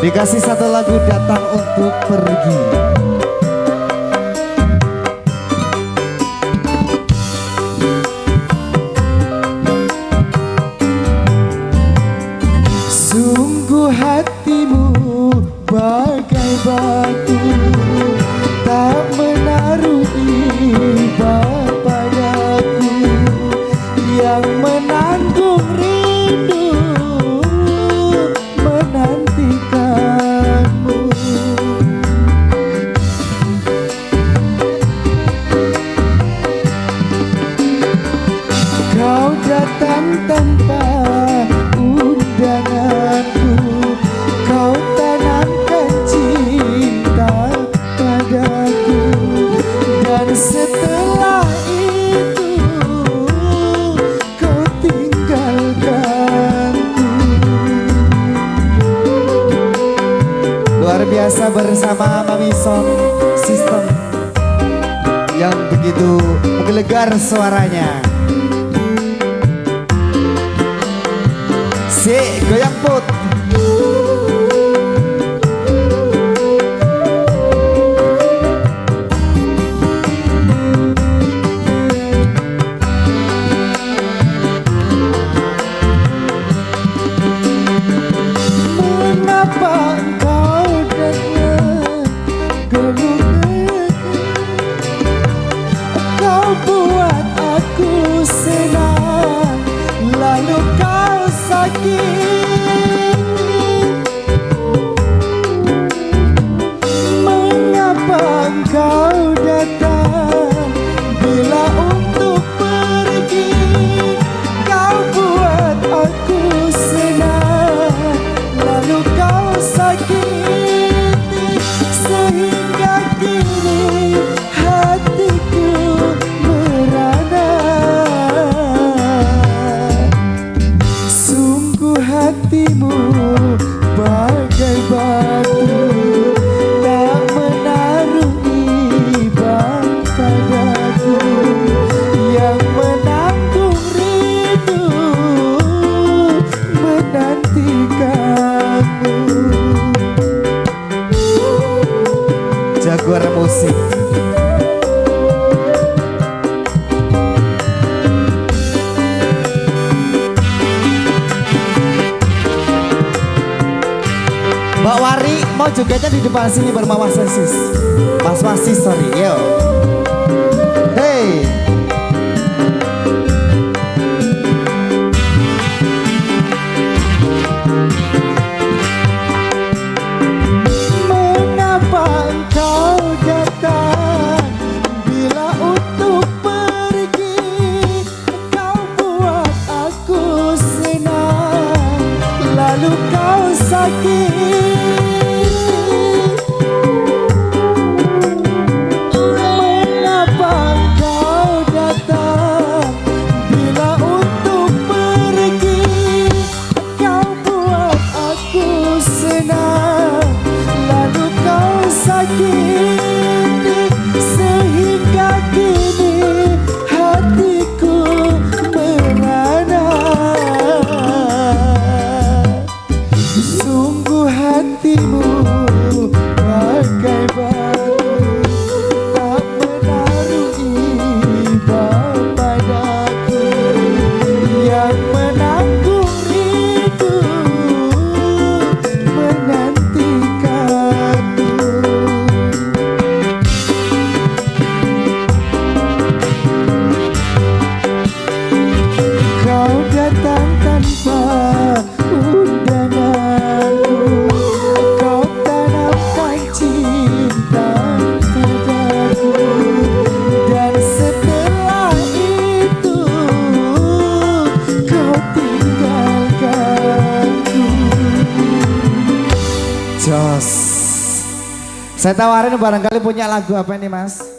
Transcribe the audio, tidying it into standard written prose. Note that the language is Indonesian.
Dikasih satu lagu Datang Untuk Pergi. Sungguh hatimu bagai batu, tak menaruh iba padaku, yang menanggung rindu menantikanmu. Kau datang tanpa undanganku, kau tanamkan cinta padaku, dan setelah itu kau tinggalkanku. Luar biasa bersama Mami Sound System yang begitu menggelegar suaranya. Si goyang put. Mengapa engkau datang gelut, kau buat aku senang, lalu kau sakit. Mengapa engkau datang bila untuk pergi, kau buat aku senang, lalu kau sakiti, sehingga kini hatiku merana. Sungguh hatimu bagai batu, tak menaruh iba padaku, yang menanggung rindu menantikanmu. Jaguar musik. Mbak Wari mau jogetnya di depan sini bareng Mas Wasis. Mas Wasis, sorry, yo. Hey. Mengapa engkau datang bila untuk pergi, kau buat aku senang, lalu kau sakit. Sehingga kini hatiku merana. Sungguh hatimu bagai batu, tak menaruh iba padaku, yang menanggung rindu menantikanmu. Kau datang tanpa undanganku, kau tanamkan cinta padaku, dan setelah itu kau tinggalkanku. Jos. Saya tawarin barangkali punya lagu apa ini, Mas?